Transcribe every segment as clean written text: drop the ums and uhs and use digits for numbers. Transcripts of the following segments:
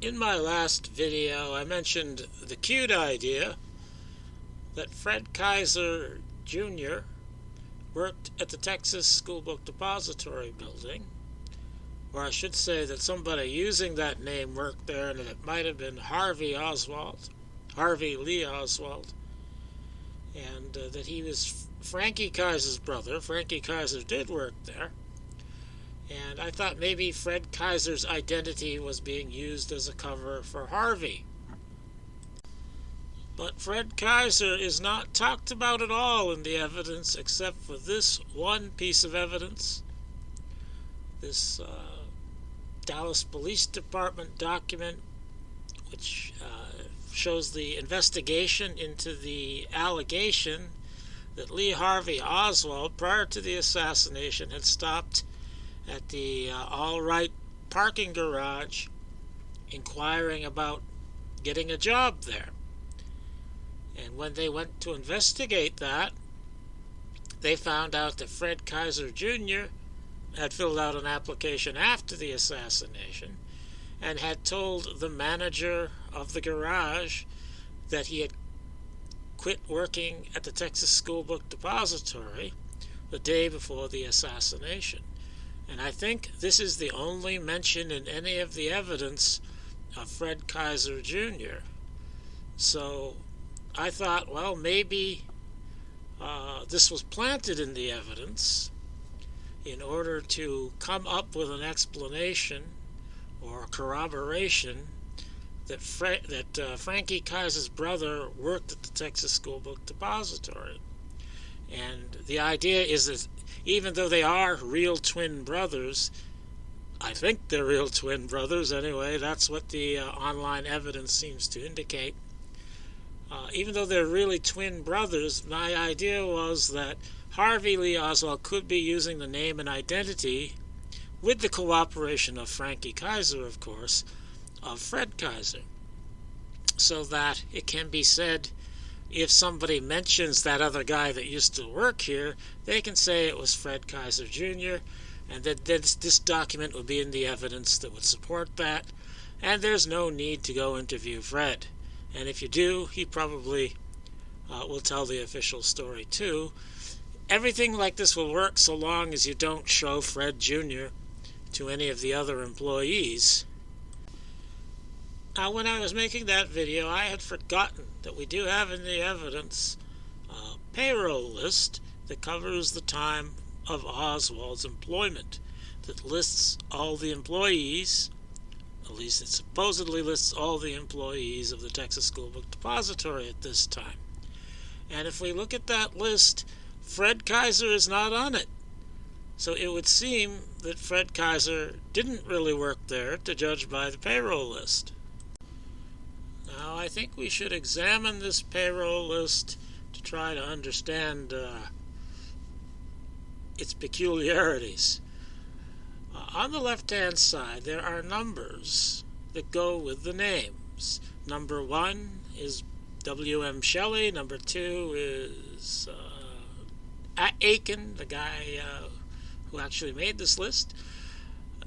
In my last video, I mentioned the cute idea that Fred Kaiser Jr. worked at the Texas School Book Depository building, or I should say that somebody using that name worked there, and it might have been Harvey Lee Oswald, and that he was Frankie Kaiser's brother. Frankie Kaiser did work there. And I thought maybe Fred Kaiser's identity was being used as a cover for Harvey. But Fred Kaiser is not talked about at all in the evidence except for this one piece of evidence. This Dallas Police Department document which shows the investigation into the allegation that Lee Harvey Oswald, prior to the assassination, had stopped at the all-right parking garage inquiring about getting a job there. And when they went to investigate that, they found out that Fred Kaiser Jr. had filled out an application after the assassination and had told the manager of the garage that he had quit working at the Texas School Book Depository the day before the assassination. And I think this is the only mention in any of the evidence of Fred Kaiser Jr. So I thought, well, maybe this was planted in the evidence in order to come up with an explanation or corroboration that Frankie Kaiser's brother worked at the Texas School Book Depository. And the idea is that even though they are real twin brothers, I think they're real twin brothers anyway, that's what the online evidence seems to indicate. Even though they're really twin brothers, my idea was that Harvey Lee Oswald could be using the name and identity, with the cooperation of Frankie Kaiser, of course, of Fred Kaiser, so that it can be said, if somebody mentions that other guy that used to work here, they can say it was Fred Kaiser Jr., and that this document would be in the evidence that would support that, and there's no need to go interview Fred. And if you do, he probably will tell the official story too. Everything like this will work so long as you don't show Fred Jr. to any of the other employees. Now, when I was making that video, I had forgotten that we do have in the evidence a payroll list that covers the time of Oswald's employment, that lists all the employees, at least it supposedly lists all the employees of the Texas School Book Depository at this time. And if we look at that list, Fred Kaiser is not on it. So it would seem that Fred Kaiser didn't really work there, to judge by the payroll list. Now, I think we should examine this payroll list to try to understand its peculiarities. On the left-hand side, there are numbers that go with the names. Number 1 is W.M. Shelley. Number 2 is Aiken, the guy who actually made this list.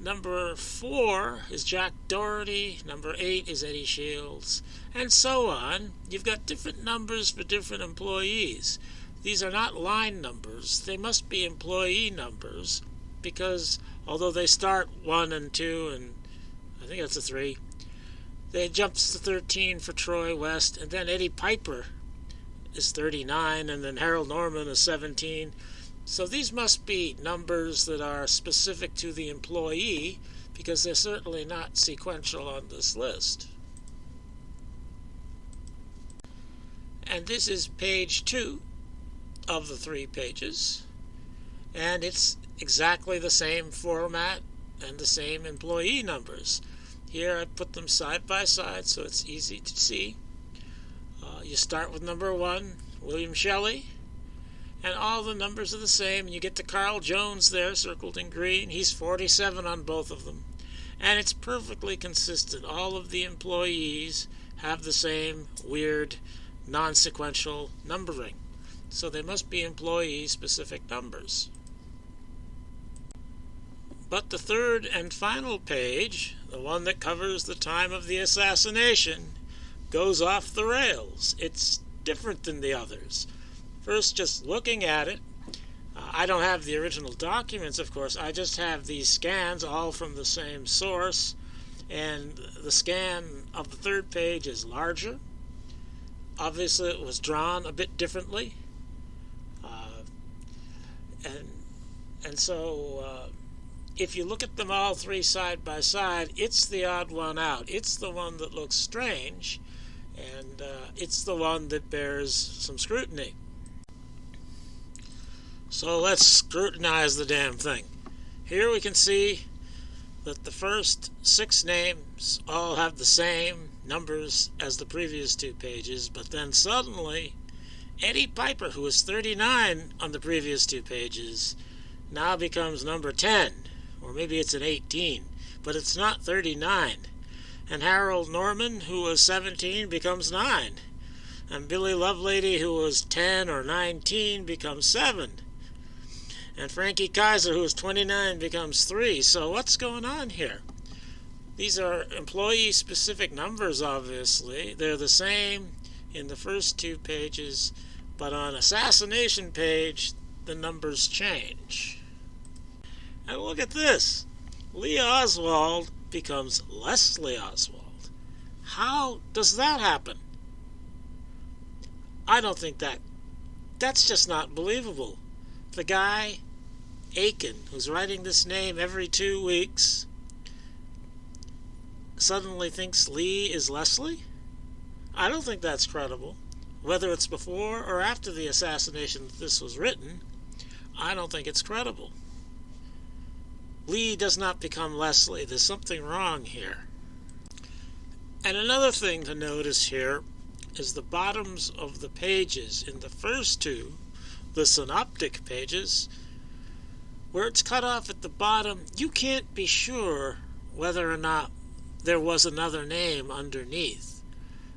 Number 4 is Jack Doherty. Number 8 is Eddie Shields. And so on. You've got different numbers for different employees. These are not line numbers. They must be employee numbers, because although they start 1 and 2, and I think that's a 3, they jumps to 13 for Troy West, and then Eddie Piper is 39, and then Harold Norman is 17. So these must be numbers that are specific to the employee, because they're certainly not sequential on this list. And this is page 2 of the 3 pages, and it's exactly the same format and the same employee numbers. Here I put them side by side so it's easy to see. You start with number 1, William Shelley, and all the numbers are the same, and you get to Carl Jones there, circled in green. He's 47 on both of them, and it's perfectly consistent. All of the employees have the same weird, non-sequential numbering, so they must be employee-specific numbers. But the third and final page, the one that covers the time of the assassination, goes off the rails. It's different than the others. First, just looking at it, I don't have the original documents, of course. I just have these scans, all from the same source, and the scan of the third page is larger. Obviously, it was drawn a bit differently. And so if you look at them all three side by side, it's the odd one out. It's the one that looks strange, and it's the one that bears some scrutiny. So let's scrutinize the damn thing. Here we can see that the first 6 names all have the same numbers as the previous 2 pages, but then suddenly Eddie Piper, who was 39 on the previous 2 pages, now becomes number 10, or maybe it's an 18, but it's not 39. And Harold Norman, who was 17, becomes 9. And Billy Lovelady, who was 10 or 19, becomes 7. And Frankie Kaiser, who was 29, becomes 3. So what's going on here? These are employee-specific numbers, obviously. They're the same in the first 2 pages, but on assassination page, the numbers change. And look at this. Lee Oswald becomes Leslie Oswald. How does that happen? I don't think that's just not believable. The guy, Aiken, who's writing this name every 2 weeks, suddenly thinks Lee is Leslie? I don't think that's credible. Whether it's before or after the assassination that this was written, I don't think it's credible. Lee does not become Leslie. There's something wrong here. And another thing to notice here is the bottoms of the pages. In the first 2, the synoptic pages, where it's cut off at the bottom, you can't be sure whether or not there was another name underneath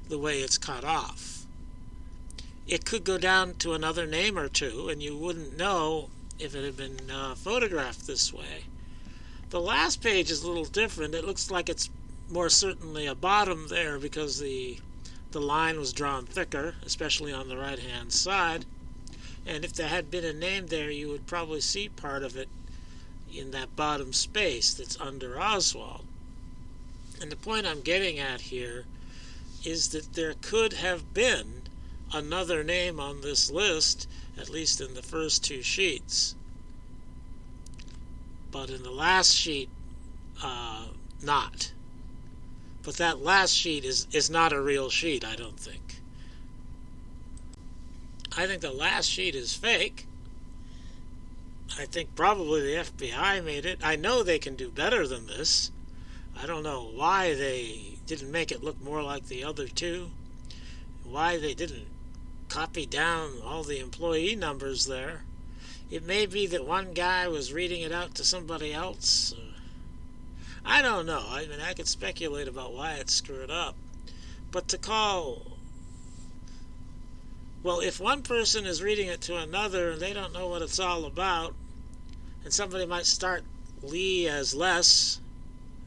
the way it's cut off. It could go down to another name or 2, and you wouldn't know if it had been photographed this way. The last page is a little different. It looks like it's more certainly a bottom there because the line was drawn thicker, especially on the right-hand side. And if there had been a name there, you would probably see part of it in that bottom space that's under Oswald. And the point I'm getting at here is that there could have been another name on this list, at least in the first 2 sheets. But in the last sheet, not. But that last sheet is not a real sheet, I don't think. I think the last sheet is fake. I think probably the FBI made it. I know they can do better than this. I don't know why they didn't make it look more like the other 2. Why they didn't copy down all the employee numbers there. It may be that one guy was reading it out to somebody else. I don't know. I mean, I could speculate about why it's screwed up. But to call... Well, if one person is reading it to another and they don't know what it's all about, and somebody might start Lee as Les,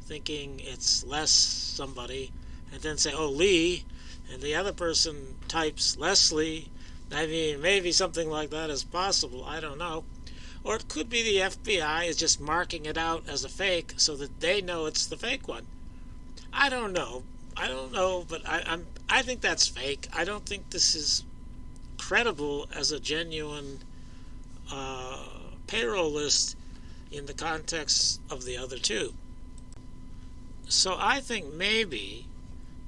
thinking it's Les somebody, and then say, oh, Lee, and the other person types Leslie. I mean, maybe something like that is possible. I don't know. Or it could be the FBI is just marking it out as a fake so that they know it's the fake one. I don't know, but I think that's fake. I don't think this is credible as a genuine payroll list in the context of the other 2. So I think maybe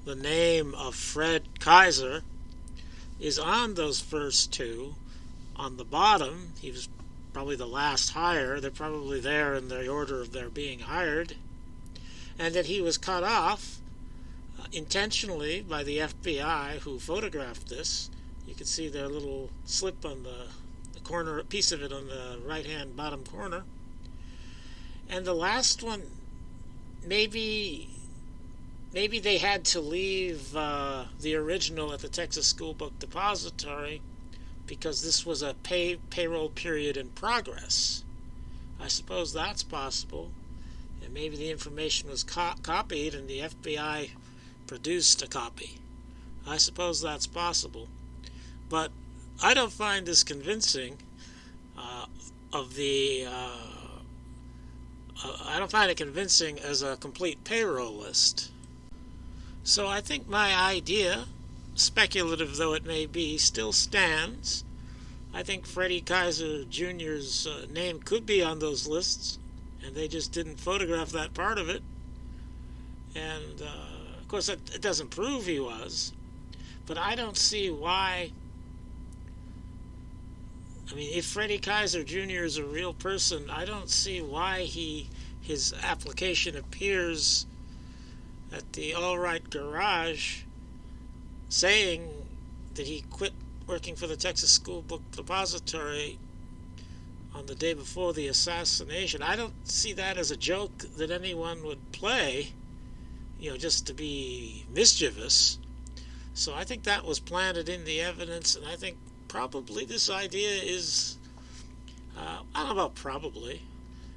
the name of Fred Kaiser is on those first 2. On the bottom, he was probably the last hire. They're probably there in the order of their being hired. And that he was cut off intentionally by the FBI who photographed this. You can see their little slip on the corner, a piece of it on the right-hand bottom corner. And the last one, maybe they had to leave the original at the Texas School Book Depository because this was a payroll period in progress. I suppose that's possible. And and maybe the information was copied and the FBI produced a copy. I suppose that's possible. But I don't find this convincing I don't find it convincing as a complete payroll list. So I think my idea, speculative though it may be, still stands. I think Freddie Kaiser Jr.'s name could be on those lists, and they just didn't photograph that part of it. And, of course, it doesn't prove he was. But I don't see why. I mean, if Freddie Kaiser Jr. is a real person, I don't see why his application appears at the All Right Garage saying that he quit working for the Texas School Book Depository on the day before the assassination. I don't see that as a joke that anyone would play, just to be mischievous. So I think that was planted in the evidence, and I think probably this idea is, I don't know about probably,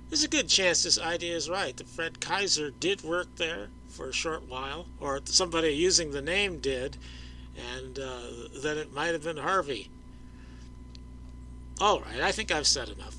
there's a good chance this idea is right, that Fred Kaiser did work there for a short while, or somebody using the name did, and that it might have been Harvey. All right, I think I've said enough.